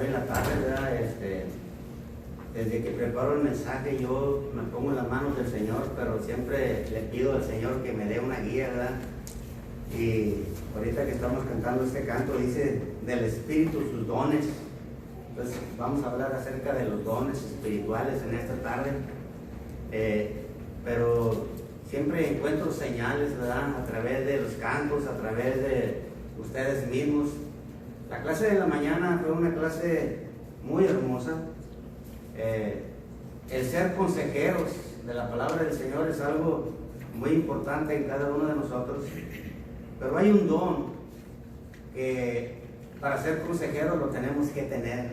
en la tarde, ¿verdad? Desde que preparo el mensaje yo me pongo en las manos del Señor, pero siempre le pido al Señor que me dé una guía, ¿verdad? Y ahorita que estamos cantando este canto dice del Espíritu sus dones. Entonces vamos a hablar acerca de los dones espirituales en esta tarde, pero siempre encuentro señales, ¿verdad? A través de los cantos, a través de ustedes mismos. La clase de la mañana fue una clase muy hermosa. El ser consejeros de la palabra del Señor es algo muy importante en cada uno de nosotros, pero hay un don que para ser consejeros lo tenemos que tener.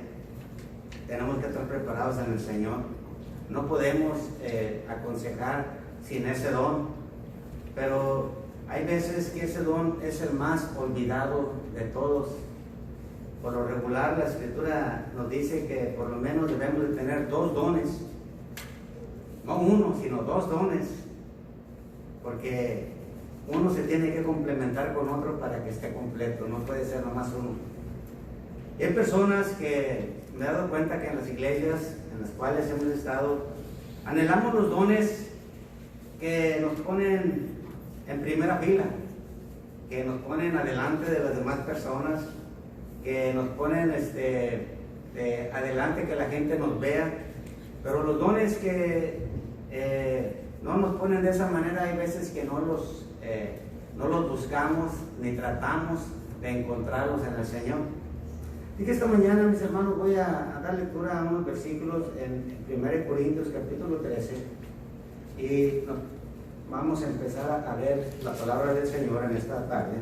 Tenemos que estar preparados en el Señor. No podemos aconsejar sin ese don, pero hay veces que ese don es el más olvidado de todos. Por lo regular, la Escritura nos dice que por lo menos debemos de tener 2 dones, no uno, sino 2 dones, porque uno se tiene que complementar con otro para que esté completo, no puede ser nomás uno. Y hay personas que me he dado cuenta que en las iglesias en las cuales hemos estado, anhelamos los dones que nos ponen en primera fila, que nos ponen adelante de las demás personas, que nos ponen adelante, que la gente nos vea, pero los dones que no nos ponen de esa manera, hay veces que no los buscamos ni tratamos de encontrarlos en el Señor. Y que esta mañana, mis hermanos, voy a dar lectura a unos versículos en 1 Corintios capítulo 13 y vamos a empezar a ver la palabra del Señor en esta tarde.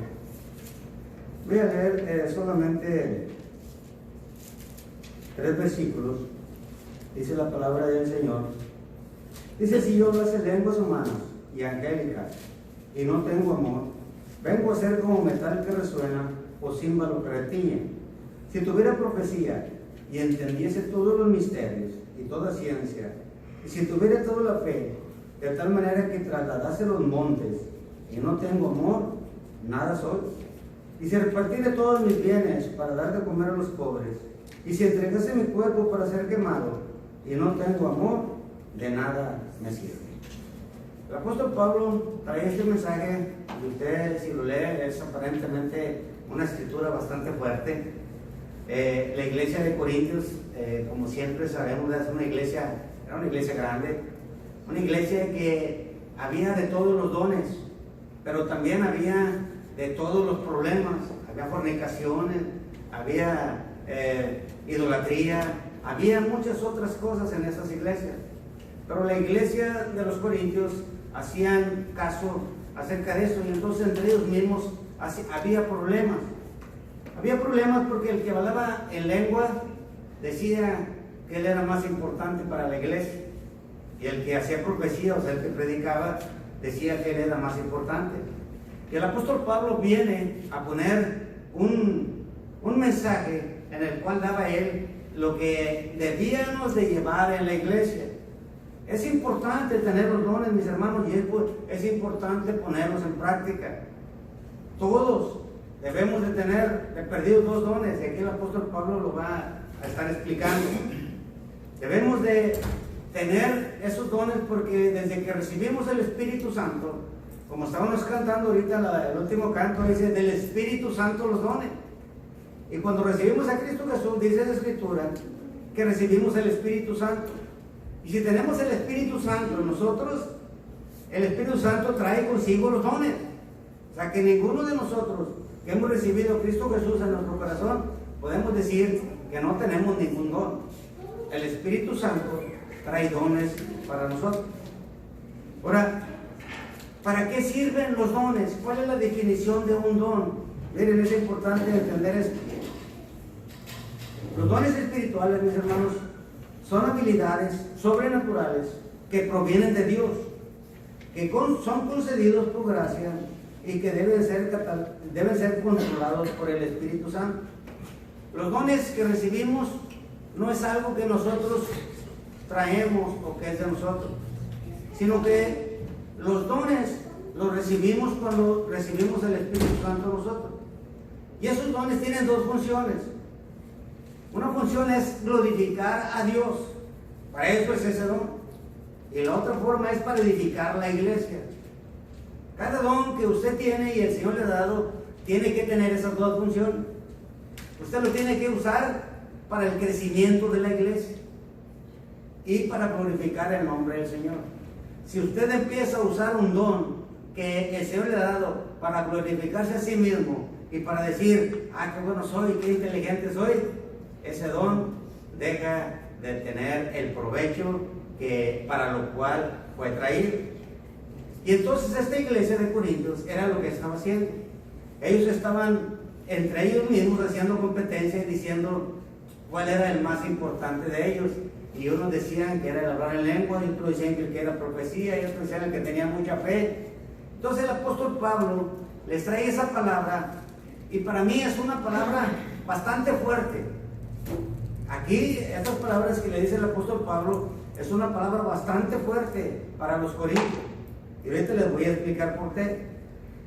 Voy a leer solamente 3 versículos. Dice la palabra del Señor. Dice: si yo hablase lenguas humanas y angélicas y no tengo amor, vengo a ser como metal que resuena o címbalo que retiñe. Si tuviera profecía y entendiese todos los misterios y toda ciencia, y si tuviera toda la fe, de tal manera que trasladase los montes y no tengo amor, nada soy. Y si repartiere todos mis bienes para dar de comer a los pobres, y si entregase mi cuerpo para ser quemado y no tengo amor, de nada me sirve. El apóstol Pablo trae este mensaje, y usted si lo lee es aparentemente una escritura bastante fuerte. La iglesia de Corintios, como siempre sabemos, era una iglesia grande, una iglesia que había de todos los dones, pero también había de todos los problemas. Había fornicaciones, había idolatría, había muchas otras cosas en esas iglesias. Pero la iglesia de los Corintios hacían caso acerca de eso, y entonces entre ellos mismos había problemas. Había problemas porque el que hablaba en lengua decía que él era más importante para la iglesia, y el que hacía profecía, o sea, el que predicaba, decía que él era más importante. Y el apóstol Pablo viene a poner un mensaje en el cual daba él lo que debíamos de llevar en la iglesia. Es importante tener los dones, mis hermanos, y es importante ponerlos en práctica. Todos debemos de tener de perdidos 2 dones, y aquí el apóstol Pablo lo va a estar explicando. Debemos de tener esos dones porque desde que recibimos el Espíritu Santo, como estábamos cantando ahorita el último canto, dice del Espíritu Santo los dones. Y cuando recibimos a Cristo Jesús, dice la Escritura que recibimos el Espíritu Santo. Y si tenemos el Espíritu Santo en nosotros, el Espíritu Santo trae consigo los dones. O sea que ninguno de nosotros que hemos recibido a Cristo Jesús en nuestro corazón podemos decir que no tenemos ningún don. El Espíritu Santo trae dones para nosotros. Ahora, ¿para qué sirven los dones? ¿Cuál es la definición de un don? Miren, es importante entender esto. Los dones espirituales, mis hermanos, son habilidades sobrenaturales que provienen de Dios, que son concedidos por gracia y que deben ser controlados por el Espíritu Santo. Los dones que recibimos no es algo que nosotros traemos o que es de nosotros, sino que los dones los recibimos cuando recibimos el Espíritu Santo nosotros. Y esos dones tienen 2 funciones. Una función es glorificar a Dios. Para eso es ese don. Y la otra forma es para edificar la iglesia. Cada don que usted tiene y el Señor le ha dado, tiene que tener esas dos funciones. Usted lo tiene que usar para el crecimiento de la iglesia y para glorificar el nombre del Señor. Si usted empieza a usar un don que el Señor le ha dado para glorificarse a sí mismo y para decir, qué bueno soy, qué inteligente soy, ese don deja de tener el provecho para lo cual fue traído. Y entonces esta iglesia de Corintios era lo que estaba haciendo. Ellos estaban entre ellos mismos haciendo competencia y diciendo cuál era el más importante de ellos. Y unos decían que era el hablar en lengua, y otros decían que era profecía, y otros decían que tenía mucha fe. Entonces el apóstol Pablo les trae esa palabra, y para mí es una palabra bastante fuerte. Aquí, estas palabras que le dice el apóstol Pablo, es una palabra bastante fuerte para los corintios. Y ahorita les voy a explicar por qué.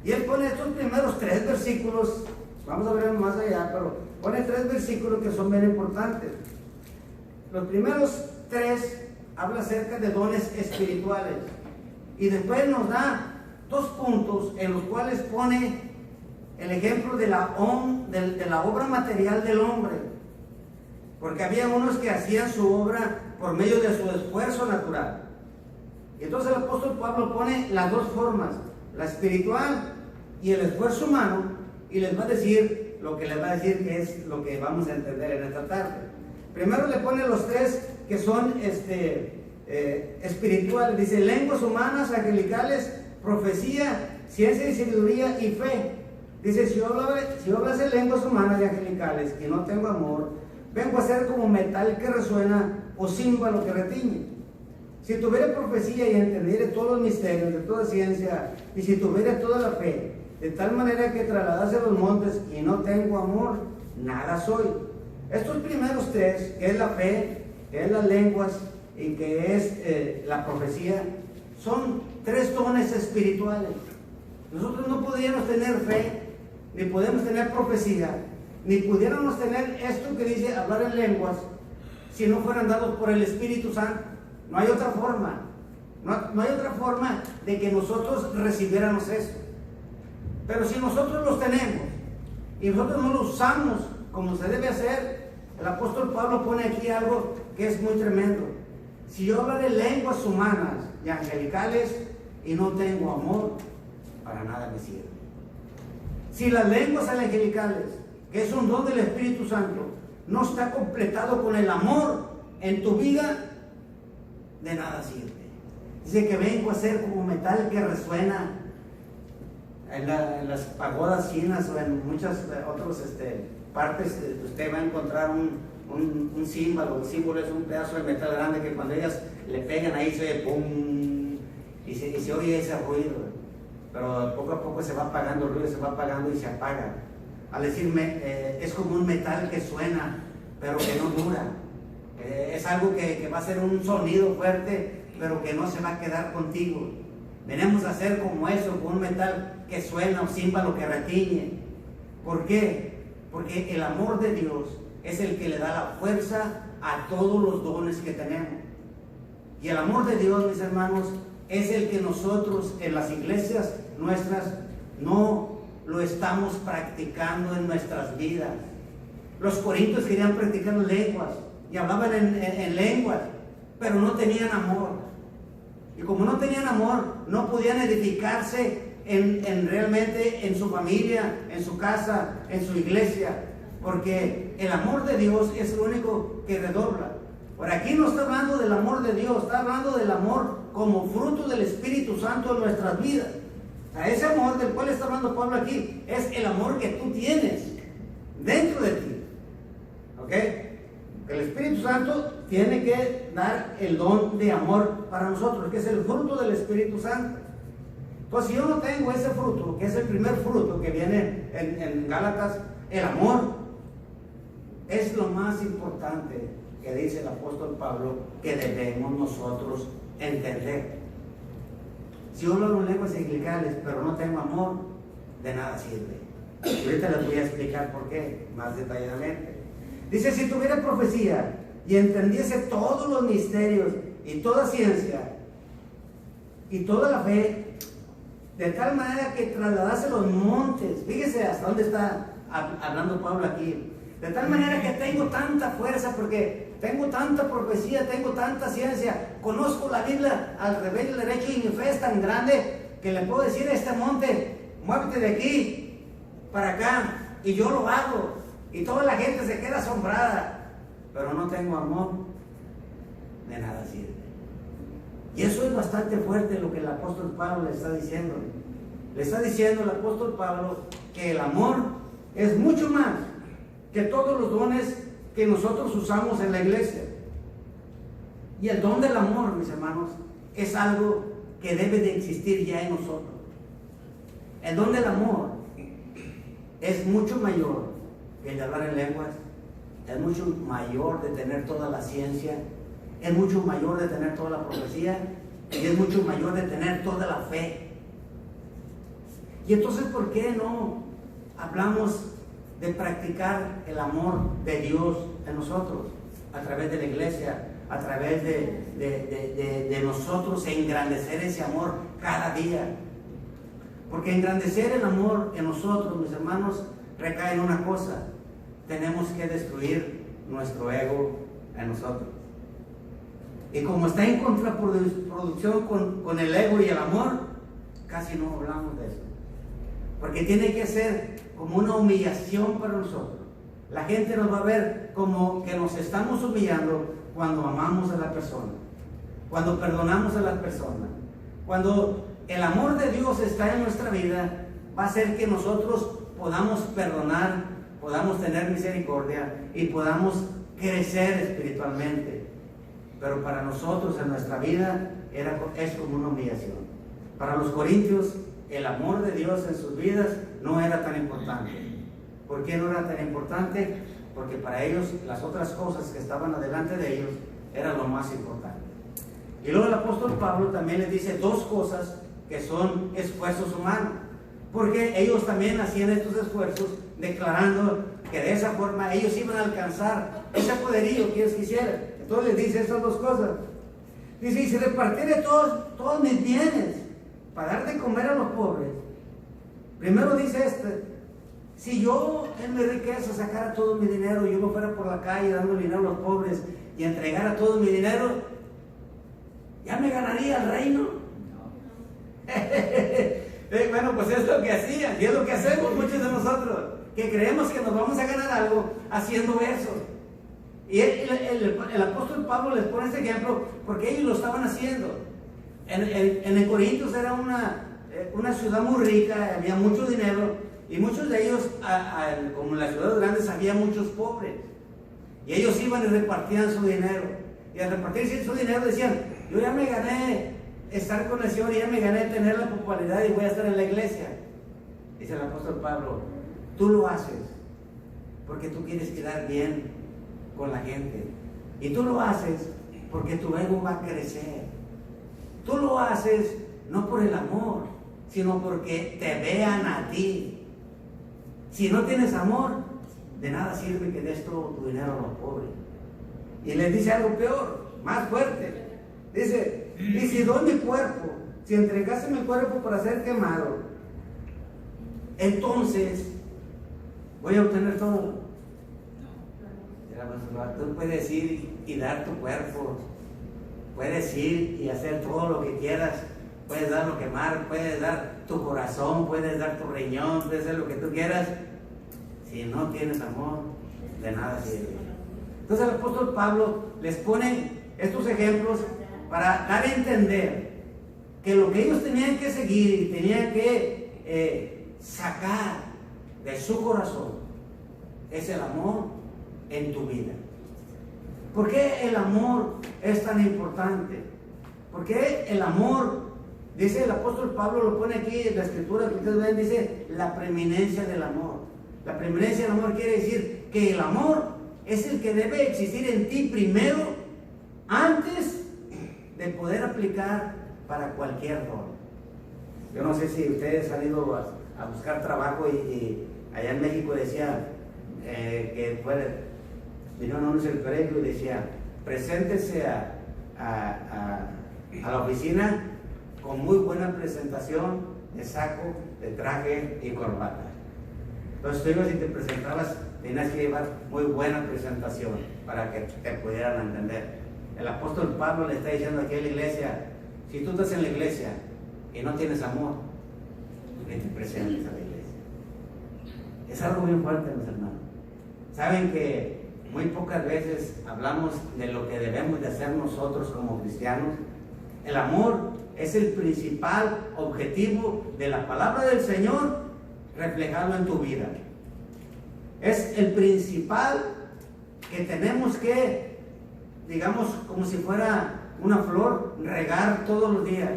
Y él pone estos primeros 3 versículos, vamos a ver más allá, pero pone 3 versículos que son bien importantes. Los primeros 3 habla acerca de dones espirituales. Y después nos da 2 puntos en los cuales pone el ejemplo de la obra material del hombre. Porque había unos que hacían su obra por medio de su esfuerzo natural. Y entonces el apóstol Pablo pone las 2 formas, la espiritual y el esfuerzo humano, y les va a decir lo que les va a decir, que es lo que vamos a entender en esta tarde. Primero le pone los 3 que son espirituales. Dice lenguas humanas, angelicales, profecía, ciencia y sabiduría y fe. Dice, si yo hablase lenguas humanas y angelicales y no tengo amor, vengo a ser como metal que resuena o címbalo que retiñe. Si tuviera profecía y entendiere todos los misterios de toda ciencia, y si tuviera toda la fe, de tal manera que trasladase los montes y no tengo amor, nada soy. Estos primeros 3, que es la fe, que es las lenguas y que es la profecía, son 3 dones espirituales. Nosotros no podríamos tener fe, ni podemos tener profecía, ni pudiéramos tener esto que dice hablar en lenguas, si no fueran dados por el Espíritu Santo. No hay otra forma. No hay otra forma de que nosotros recibiéramos eso. Pero si nosotros los tenemos y nosotros no los usamos como se debe hacer, el apóstol Pablo pone aquí algo que es muy tremendo. Si yo hablo de lenguas humanas y angelicales y no tengo amor, para nada me sirve. Si las lenguas angelicales, que es un don del Espíritu Santo, no está completado con el amor en tu vida, de nada sirve. Dice que vengo a ser como metal que resuena. En las pagodas chinas o en muchas otras partes, usted va a encontrar un címbalo. Un símbolo es un pedazo de metal grande que cuando ellas le pegan ahí se oye pum, y se oye ese ruido. Pero poco a poco se va apagando el ruido, se va apagando y se apaga. Al decirme, es como un metal que suena, pero que no dura. Es algo que va a ser un sonido fuerte, pero que no se va a quedar contigo. Venimos a hacer como eso, con un metal que suena o címbalo que retiñe. ¿Por qué? Porque el amor de Dios es el que le da la fuerza a todos los dones que tenemos. Y el amor de Dios, mis hermanos, es el que nosotros en las iglesias nuestras no lo estamos practicando en nuestras vidas. Los corintios querían practicar lenguas y hablaban en lenguas, pero no tenían amor. Y como no tenían amor, no podían edificarse realmente en su familia, en su casa, en su iglesia, porque el amor de Dios es el único que redobla. Por aquí no está hablando del amor de Dios, está hablando del amor como fruto del Espíritu Santo en nuestras vidas. O sea, ese amor del cual está hablando Pablo aquí es el amor que tú tienes dentro de ti. ¿Ok? El Espíritu Santo tiene que dar el don de amor para nosotros, que es el fruto del Espíritu Santo. Pues si yo no tengo ese fruto, que es el primer fruto que viene en Gálatas, el amor es lo más importante que dice el apóstol Pablo que debemos nosotros entender. Si yo hablo en lenguas angelicales pero no tengo amor, de nada sirve. Y ahorita les voy a explicar por qué más detalladamente. Dice, si tuviera profecía y entendiese todos los misterios y toda ciencia y toda la fe, de tal manera que trasladase los montes. Fíjese hasta dónde está hablando Pablo aquí. De tal manera que tengo tanta fuerza, porque tengo tanta profecía, tengo tanta ciencia, conozco la Biblia al revés y al derecho, y mi fe es tan grande que le puedo decir a este monte, muévete de aquí para acá, y yo lo hago, y toda la gente se queda asombrada, pero no tengo amor, de nada sirve. Y eso es bastante fuerte lo que el apóstol Pablo le está diciendo. Le está diciendo el apóstol Pablo que el amor es mucho más que todos los dones que nosotros usamos en la iglesia. Y el don del amor, mis hermanos, es algo que debe de existir ya en nosotros. El don del amor es mucho mayor que el de hablar en lenguas, es mucho mayor de tener toda la ciencia, es mucho mayor de tener toda la profecía, y es mucho mayor de tener toda la fe. Y entonces, ¿por qué no hablamos de practicar el amor de Dios en nosotros, a través de la iglesia, a través de nosotros engrandecer ese amor cada día? Porque engrandecer el amor en nosotros, mis hermanos, recae en una cosa: tenemos que destruir nuestro ego en nosotros. Y como está en contraproducción con el ego y el amor, casi no hablamos de eso. Porque tiene que ser como una humillación para nosotros. La gente nos va a ver como que nos estamos humillando cuando amamos a la persona, cuando perdonamos a las personas. Cuando el amor de Dios está en nuestra vida, va a hacer que nosotros podamos perdonar, podamos tener misericordia y podamos crecer espiritualmente. Pero para nosotros en nuestra vida es como una humillación. Para los corintios, el amor de Dios en sus vidas no era tan importante. ¿Por qué no era tan importante? Porque para ellos las otras cosas que estaban adelante de ellos eran lo más importante. Y luego el apóstol Pablo también les dice dos cosas que son esfuerzos humanos, porque ellos también hacían estos esfuerzos declarando que de esa forma ellos iban a alcanzar ese poderío que ellos quisieran. Entonces les dice esas dos cosas. Dice, y si repartiere todos mis bienes para dar de comer a los pobres. Primero dice si yo en mi riqueza sacara todo mi dinero y yo me fuera por la calle dando dinero a los pobres y entregara todo mi dinero, ¿ya me ganaría el reino? Bueno, pues es lo que hacían y es lo que hacemos muchos de nosotros, que creemos que nos vamos a ganar algo haciendo eso. Y el apóstol Pablo les pone este ejemplo porque ellos lo estaban haciendo. En el Corintios era una ciudad muy rica, había mucho dinero, y muchos de ellos, como en las ciudades grandes, había muchos pobres. Y ellos iban y repartían su dinero. Y al repartir su dinero decían, yo ya me gané estar con el Señor, y ya me gané tener la popularidad y voy a estar en la iglesia. Dice el apóstol Pablo, tú lo haces porque tú quieres quedar bien con la gente. Y tú lo haces porque tu ego va a crecer. Tú lo haces no por el amor, sino porque te vean a ti. Si no tienes amor, de nada sirve que des todo tu dinero a los pobres. Y les dice algo peor, más fuerte. Dice, y si doy mi cuerpo, si entregase mi cuerpo para ser quemado, entonces voy a obtener todo. Tú puedes ir y dar tu cuerpo, puedes ir y hacer todo lo que quieras, puedes dar lo que quemar, puedes dar tu corazón, puedes dar tu riñón, puedes hacer lo que tú quieras. Si no tienes amor, de nada sirve. Entonces el apóstol Pablo les pone estos ejemplos para dar a entender que lo que ellos tenían que seguir y tenían que sacar de su corazón es el amor en tu vida. ¿Por qué el amor es tan importante? ¿Por qué el amor, dice el apóstol Pablo, lo pone aquí en la escritura que ustedes ven, dice la preeminencia del amor? La preeminencia del amor quiere decir que el amor es el que debe existir en ti primero, antes de poder aplicar para cualquier don. Yo no sé si ustedes han ido a buscar trabajo y allá en México decía que vinieron a un secretario y decía, preséntese a la oficina con muy buena presentación de saco, de traje y corbata. Entonces tú ibas y te presentabas, tenías que llevar muy buena presentación para que te pudieran entender. El apóstol Pablo le está diciendo aquí a la iglesia, si tú estás en la iglesia y no tienes amor, ni te presentes a la iglesia. Es algo bien fuerte, mis hermanos. Saben que muy pocas veces hablamos de lo que debemos de hacer nosotros como cristianos. El amor es el principal objetivo de la palabra del Señor, reflejarlo en tu vida. Es el principal que tenemos que, digamos, como si fuera una flor, regar todos los días.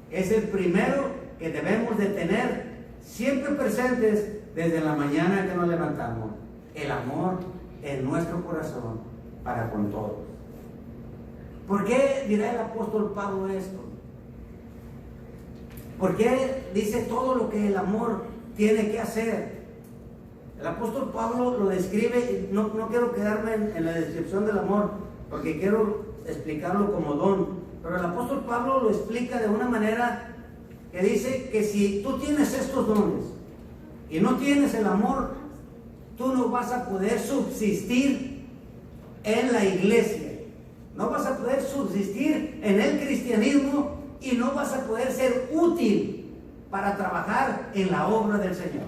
Es el primero que debemos de tener siempre presentes desde la mañana que nos levantamos. El amor en nuestro corazón para con todos. ¿Por qué dirá el apóstol Pablo esto? ¿Por qué dice todo lo que el amor tiene que hacer? El apóstol Pablo lo describe, no quiero quedarme en la descripción del amor, porque quiero explicarlo como don, pero el apóstol Pablo lo explica de una manera que dice que si tú tienes estos dones y no tienes el amor, tú no vas a poder subsistir en la iglesia, no vas a poder subsistir en el cristianismo y no vas a poder ser útil para trabajar en la obra del Señor.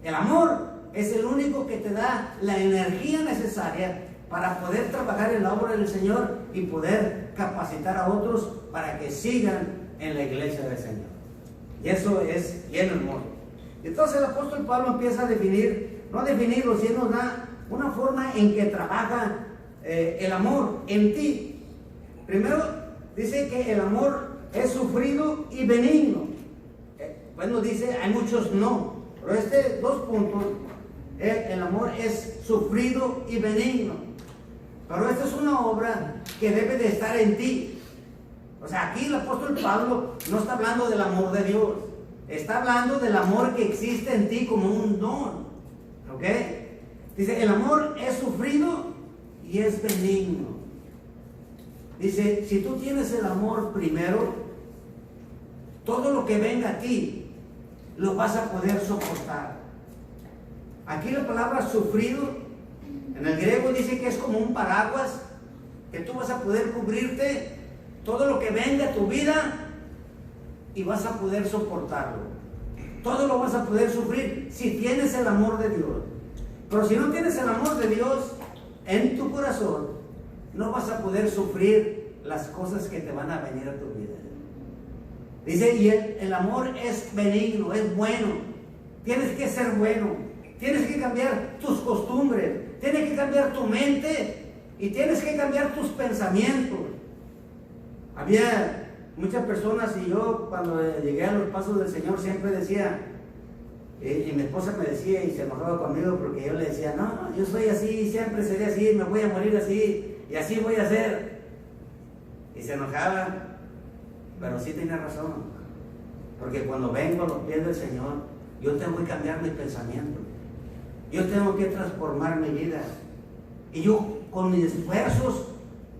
El amor es el único que te da la energía necesaria para poder trabajar en la obra del Señor y poder capacitar a otros para que sigan en la iglesia del Señor. Y eso es bien hermoso. Entonces el apóstol Pablo empieza a definir, no a definirlo, sino nos da una forma en que trabaja el amor en ti. Primero dice que el amor es sufrido y benigno. Bueno, dice, hay muchos no, pero dos puntos, el amor es sufrido y benigno. Pero esta es una obra que debe de estar en ti. O sea, aquí el apóstol Pablo no está hablando del amor de Dios, está hablando del amor que existe en ti como un don. ¿Ok? Dice, el amor es sufrido y es benigno. Dice, si tú tienes el amor primero, todo lo que venga a ti lo vas a poder soportar. Aquí la palabra sufrido en el griego dice que es como un paraguas, que tú vas a poder cubrirte todo lo que venga a tu vida y vas a poder soportarlo. Todo lo vas a poder sufrir si tienes el amor de Dios. Pero si no tienes el amor de Dios en tu corazón, no vas a poder sufrir las cosas que te van a venir a tu vida. Dice, y el amor es benigno, es bueno. Tienes que ser bueno. Tienes que cambiar tus costumbres. Tienes que cambiar tu mente. Y tienes que cambiar tus pensamientos. Había muchas personas, y yo cuando llegué a los pasos del Señor siempre decía, y mi esposa me decía y se enojaba conmigo porque yo le decía, no, yo soy así, siempre seré así, me voy a morir así, y así voy a ser. Y se enojaba. Pero sí tenía razón, porque cuando vengo a los pies del Señor, yo tengo que cambiar mis pensamientos, yo tengo que transformar mi vida, y yo con mis esfuerzos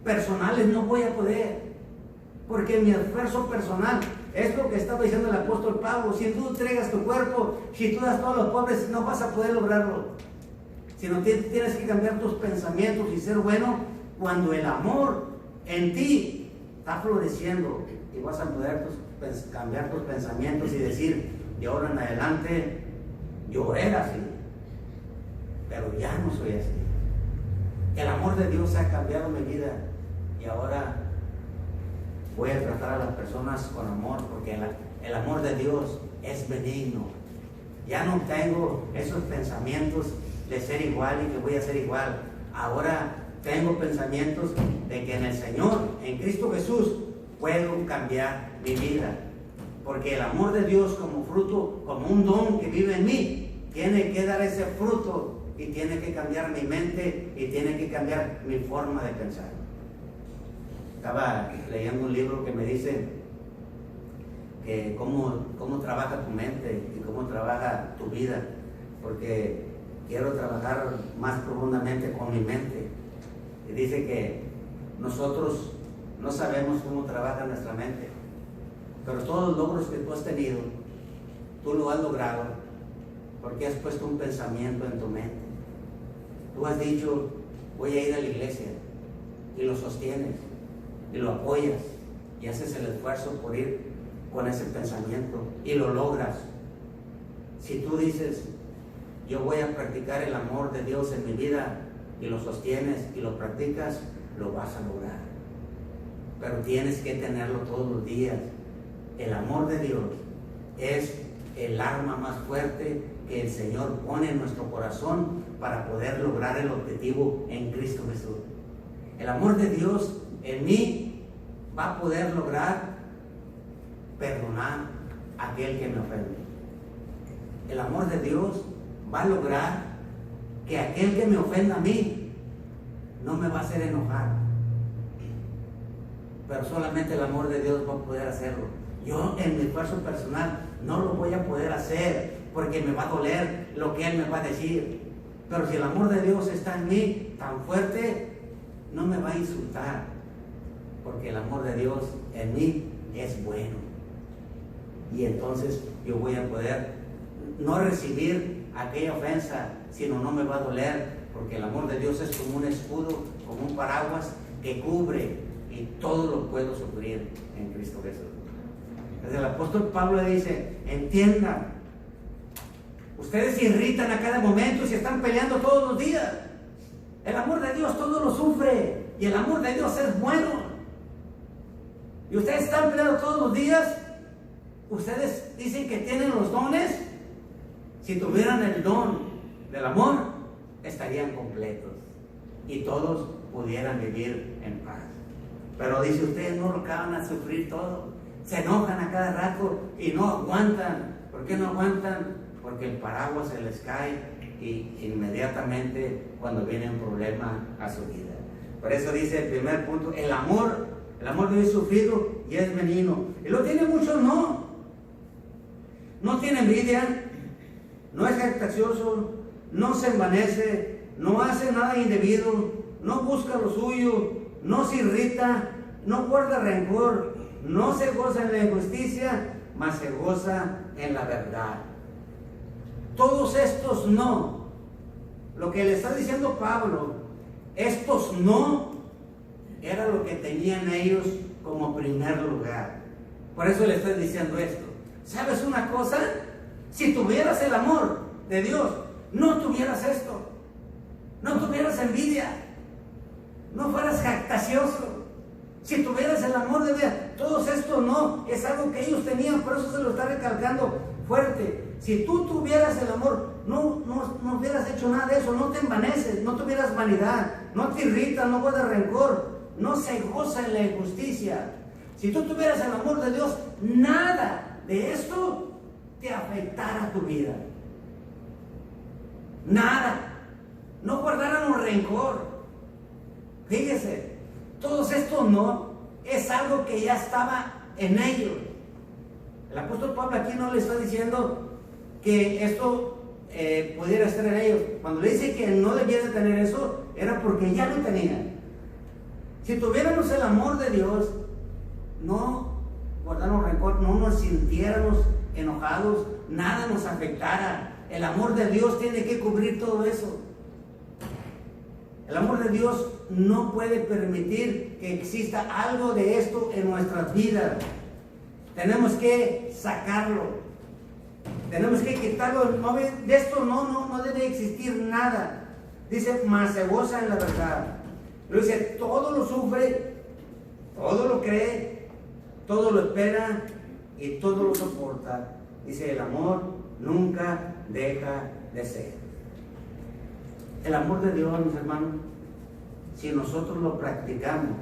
personales no voy a poder, porque mi esfuerzo personal es lo que estaba diciendo el apóstol Pablo: si tú entregas tu cuerpo, si tú das todos los pobres, no vas a poder lograrlo, sino tienes que cambiar tus pensamientos y ser bueno. Cuando el amor en ti está floreciendo, y vas a poder cambiar tus pensamientos y decir, de ahora en adelante yo era así, pero ya no soy así. El amor de Dios ha cambiado mi vida y ahora voy a tratar a las personas con amor, porque el amor de Dios es benigno. Ya no tengo esos pensamientos de ser igual y que voy a ser igual. Ahora tengo pensamientos de que en el Señor, en Cristo Jesús, puedo cambiar mi vida, porque el amor de Dios como fruto, como un don que vive en mí, tiene que dar ese fruto y tiene que cambiar mi mente y tiene que cambiar mi forma de pensar. Estaba leyendo un libro que me dice que cómo trabaja tu mente y cómo trabaja tu vida, porque quiero trabajar más profundamente con mi mente. Y dice que nosotros no sabemos cómo trabaja nuestra mente, pero todos los logros que tú has tenido, tú lo has logrado porque has puesto un pensamiento en tu mente. Tú has dicho, voy a ir a la iglesia, y lo sostienes, y lo apoyas, y haces el esfuerzo por ir con ese pensamiento, y lo logras. Si tú dices, yo voy a practicar el amor de Dios en mi vida, y lo sostienes y lo practicas, lo vas a lograr. Pero tienes que tenerlo todos los días. El amor de Dios es el arma más fuerte que el Señor pone en nuestro corazón para poder lograr el objetivo en Cristo Jesús. El amor de Dios en mí va a poder lograr perdonar a aquel que me ofende. El amor de Dios va a lograr que aquel que me ofenda a mí no me va a hacer enojar. Pero solamente el amor de Dios va a poder hacerlo. Yo en mi esfuerzo personal no lo voy a poder hacer porque me va a doler lo que Él me va a decir. Pero si el amor de Dios está en mí tan fuerte, no me va a insultar, porque el amor de Dios en mí es bueno. Y entonces yo voy a poder no recibir aquella ofensa, sino no me va a doler, porque el amor de Dios es como un escudo, como un paraguas que cubre, y todo lo puedo sufrir en Cristo Jesús. Entonces el apóstol Pablo le dice, entiendan, ustedes se irritan a cada momento y se están peleando todos los días. El amor de Dios todo lo sufre, y el amor de Dios es bueno. Y ustedes están peleando todos los días. Ustedes dicen que tienen los dones. Si tuvieran el don del amor, estarían completos y todos pudieran vivir en paz. Pero dice, ustedes no lo acaban a sufrir todo, se enojan a cada rato y no aguantan. ¿Por qué no aguantan? Porque el paraguas se les cae y inmediatamente cuando viene un problema a su vida. Por eso dice el primer punto, el amor de Dios es sufrido y es benigno. Y lo tiene muchos, no tiene envidia, no es jactancioso, no se envanece, no hace nada indebido, no busca lo suyo, no se irrita, no guarda rencor, no se goza en la injusticia, mas se goza en la verdad. Todos estos no, lo que le está diciendo Pablo, estos no, era lo que tenían ellos como primer lugar. Por eso le estoy diciendo esto. ¿Sabes una cosa? Si tuvieras el amor de Dios, no tuvieras esto, no tuvieras envidia, no fueras jactancioso. Si tuvieras el amor de Dios, todos estos no, es algo que ellos tenían, por eso se lo está recalcando fuerte. Si tú tuvieras el amor, no hubieras hecho nada de eso, no te envaneces, no tuvieras vanidad, no te irritas, no guardas rencor, no se goza en la injusticia. Si tú tuvieras el amor de Dios, nada de esto te afectara tu vida. Nada. No guardáramos rencor. Fíjese, todos estos no, es algo que ya estaba en ellos. El apóstol Pablo aquí no le está diciendo que esto pudiera estar en ellos. Cuando le dice que no debía de tener eso, era porque ya lo tenían. Si tuviéramos el amor de Dios, no guardáramos rencor, no nos sintiéramos enojados, nada nos afectara. El amor de Dios tiene que cubrir todo eso. El amor de Dios no puede permitir que exista algo de esto en nuestras vidas. Tenemos que sacarlo. Tenemos que quitarlo. De esto no debe existir nada. Dice, mas se goza en la verdad. Lo dice, todo lo sufre, todo lo cree, todo lo espera y todo lo soporta. Dice, el amor nunca deja de ser. El amor de Dios, mis hermanos, si nosotros lo practicamos,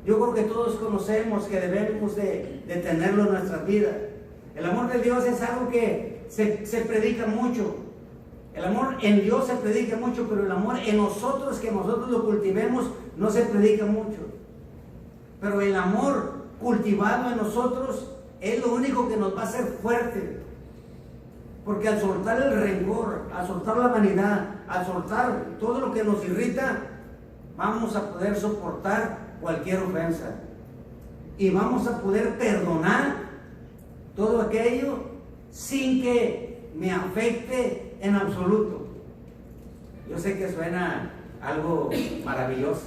yo creo que todos conocemos que debemos de tenerlo en nuestras vidas. El amor de Dios es algo que se predica mucho. El amor en Dios se predica mucho, pero el amor en nosotros, que nosotros lo cultivemos, no se predica mucho. Pero el amor cultivado en nosotros es lo único que nos va a hacer fuerte. Porque al soltar el rencor, al soltar la vanidad, al soltar todo lo que nos irrita, vamos a poder soportar cualquier ofensa. Y vamos a poder perdonar todo aquello sin que me afecte en absoluto. Yo sé que suena algo maravilloso.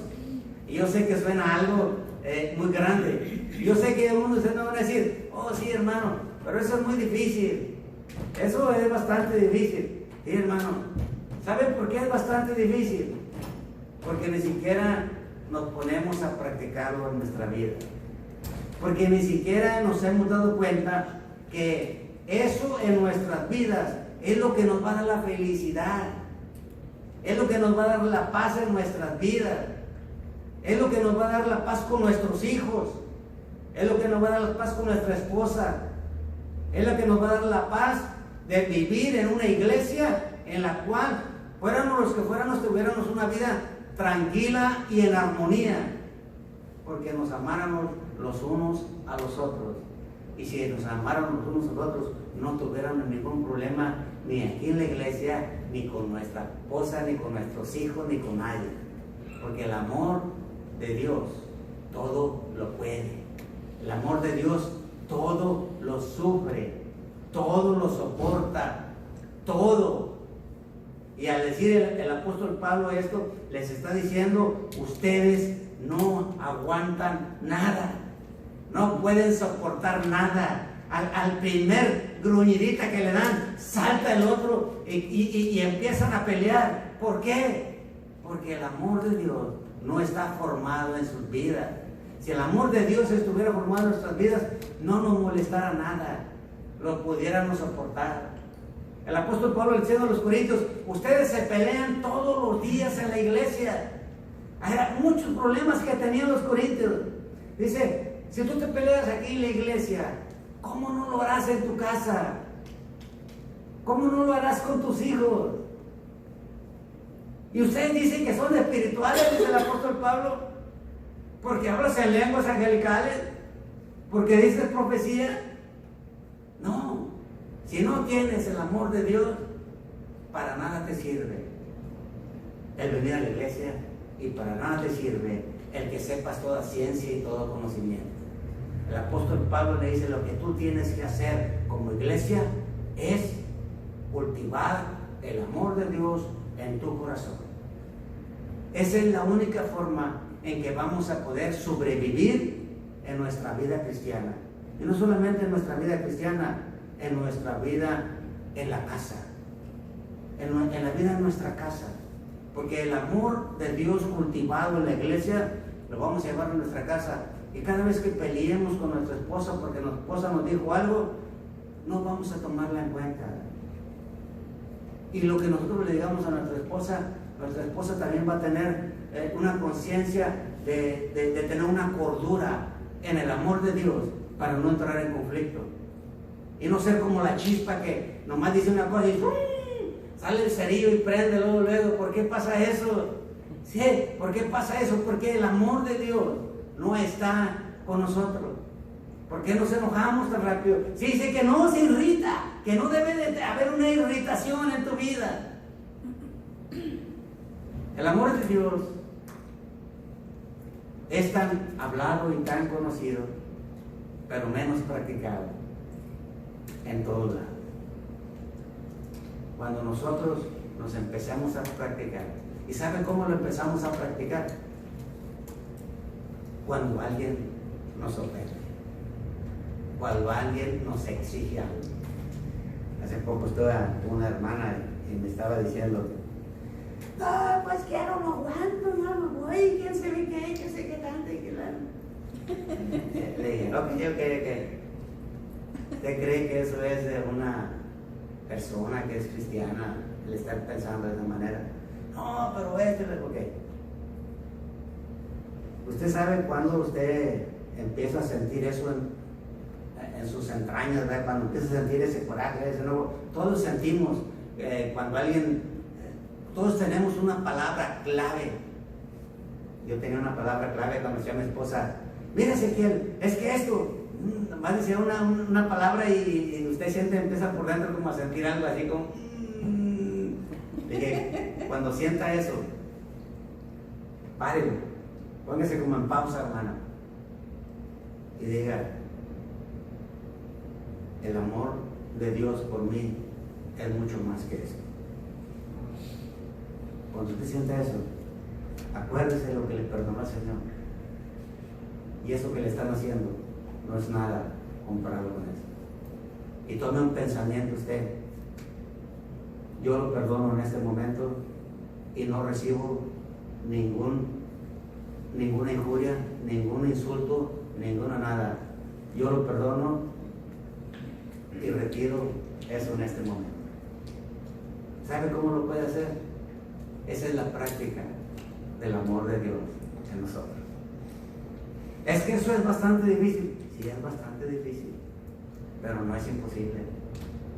Y yo sé que suena algo muy grande. Yo sé que algunos de ustedes me van a decir, oh sí hermano, pero eso es muy difícil. Eso es bastante difícil. Sí hermano, ¿saben por qué es bastante difícil? Porque ni siquiera nos ponemos a practicarlo en nuestra vida. Porque ni siquiera nos hemos dado cuenta que eso en nuestras vidas es lo que nos va a dar la felicidad. Es lo que nos va a dar la paz en nuestras vidas. Es lo que nos va a dar la paz con nuestros hijos. Es lo que nos va a dar la paz con nuestra esposa. Es lo que nos va a dar la paz de vivir en una iglesia en la cual fuéramos los que fuéramos, tuviéramos una vida tranquila y en armonía. Porque nos amáramos los unos a los otros. Y si nos amáramos los unos a los otros, no tuviéramos ningún problema ni aquí en la iglesia, ni con nuestra esposa, ni con nuestros hijos, ni con nadie. Porque el amor de Dios todo lo puede. El amor de Dios todo lo sufre, todo lo soporta, todo. Y al decir el apóstol Pablo esto, les está diciendo, ustedes no aguantan nada, no pueden soportar nada. Al primer gruñidita que le dan, salta el otro y empiezan a pelear. ¿Por qué? Porque el amor de Dios no está formado en sus vidas. Si el amor de Dios estuviera formado en nuestras vidas, no nos molestara nada, lo pudiéramos soportar. El apóstol Pablo le diciendo a los corintios, ustedes se pelean todos los días en la iglesia. Hay muchos problemas que tenían los corintios. Dice, si tú te peleas aquí en la iglesia, ¿cómo no lo harás en tu casa? ¿Cómo no lo harás con tus hijos? Y ustedes dicen que son espirituales, dice el apóstol Pablo, porque hablas en lenguas angelicales, porque dices profecía. No, si no tienes el amor de Dios, para nada te sirve el venir a la iglesia, y para nada te sirve el que sepas toda ciencia y todo conocimiento. El apóstol Pablo le dice, lo que tú tienes que hacer como iglesia es cultivar el amor de Dios en tu corazón. Esa es la única forma en que vamos a poder sobrevivir en nuestra vida cristiana. Y no solamente en nuestra vida cristiana, en nuestra vida en la casa, en la vida en nuestra casa. Porque el amor de Dios cultivado en la iglesia lo vamos a llevar a nuestra casa. Y cada vez que peleemos con nuestra esposa porque nuestra esposa nos dijo algo, no vamos a tomarla en cuenta. Y lo que nosotros le digamos a nuestra esposa también va a tener una conciencia de tener una cordura en el amor de Dios para no entrar en conflicto. Y no ser como la chispa que nomás dice una cosa y sale el cerillo y prende luego. ¿Por qué pasa eso? Sí, ¿por qué pasa eso? Porque el amor de Dios no está con nosotros. ¿Por qué nos enojamos tan rápido? Se dice que no, se irrita, que no debe de haber una irritación en tu vida. El amor de Dios es tan hablado y tan conocido, pero menos practicado en todos lados. Cuando nosotros nos empezamos a practicar, ¿y saben cómo lo empezamos a practicar? Cuando alguien nos ofende, cuando alguien nos exige algo. Hace poco estuve una hermana y me estaba diciendo, no, pues que no aguanto, yo no voy, quién se ve qué, quién sé qué tanto y qué tanto. Le dije, no, pues yo que ¿usted cree que eso es de una persona que es cristiana, el estar pensando de esa manera? No, pero ok. Usted sabe cuando usted empieza a sentir eso en sus entrañas, ¿verdad? Cuando empieza a sentir ese coraje, ese nuevo, todos sentimos cuando alguien, todos tenemos una palabra clave. Yo tenía una palabra clave cuando decía a mi esposa, mira Ezequiel, es que esto, nomás decía una palabra y usted siente, empieza por dentro como a sentir algo así como... Dije, cuando sienta eso, párelo, póngase como en pausa, hermana, y diga, el amor de Dios por mí es mucho más que eso. Cuando usted sienta eso, acuérdese de lo que le perdonó al Señor. Y eso que le están haciendo no es nada comparado con eso. Y tome un pensamiento usted. Yo lo perdono en este momento y no recibo ninguna injuria, ningún insulto, ninguna nada. Yo lo perdono y retiro eso en este momento. ¿Sabe cómo lo puede hacer? Esa es la práctica del amor de Dios en nosotros. Es que eso es bastante difícil. Sí, es bastante difícil, pero no es imposible.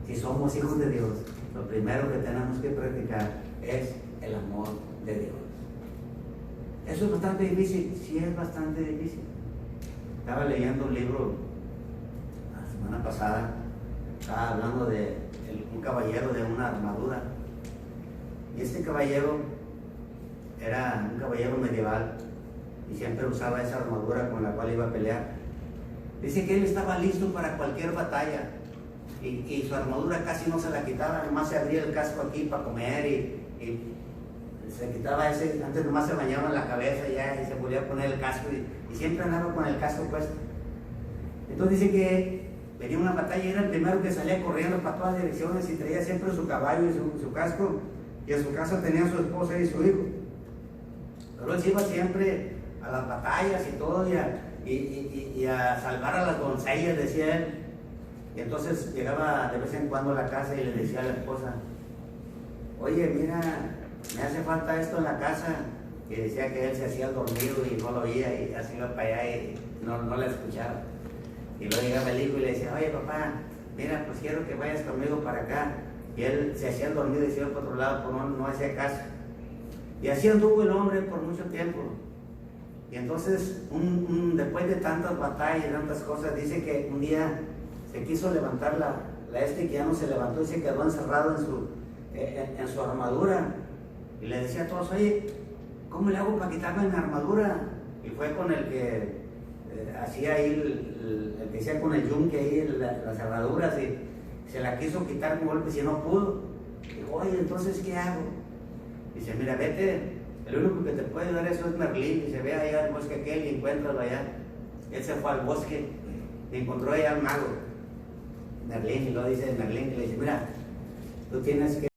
Si somos hijos de Dios, lo primero que tenemos que practicar es el amor de Dios. Eso es bastante difícil. Sí, es bastante difícil. Estaba leyendo un libro la semana pasada. Estaba hablando de un caballero de una armadura. Y este caballero era un caballero medieval y siempre usaba esa armadura con la cual iba a pelear. Dice que él estaba listo para cualquier batalla y su armadura casi no se la quitaba, nomás se abría el casco aquí para comer y se quitaba ese, antes nomás se bañaba en la cabeza ya y se volvía a poner el casco y siempre andaba con el casco puesto. Entonces dice que venía una batalla y era el primero que salía corriendo para todas direcciones y traía siempre su caballo y su casco, y en su casa tenía a su esposa y su hijo. Pero él se iba siempre a las batallas y todo y a salvar a las doncellas, decía él. Y entonces llegaba de vez en cuando a la casa y le decía a la esposa, oye, mira, me hace falta esto en la casa. Y decía que él se hacía el dormido y no lo oía y así iba para allá y no la escuchaba. Y luego llegaba el hijo y le decía, oye papá, mira, pues quiero que vayas conmigo para acá. Y él se hacía el dormido y se iba para otro lado, pero no hacía caso. Y así anduvo el hombre por mucho tiempo. Y entonces, después de tantas batallas y tantas cosas, dice que un día se quiso levantar que ya no se levantó y se quedó encerrado en su armadura. Y le decía a todos, oye, ¿cómo le hago para quitarme mi armadura? Y fue con el que hacía ahí, el que hacía con el yunque ahí, las cerraduras, y se la quiso quitar con golpes y no pudo. Dijo, oye, entonces, ¿qué hago? Dice, mira, vete, el único que te puede ayudar eso es Merlín. Dice, ve allá al bosque aquel y encuéntralo allá. Él se fue al bosque y encontró allá al mago Merlín, y luego dice Merlín, y le dice, mira, tú tienes que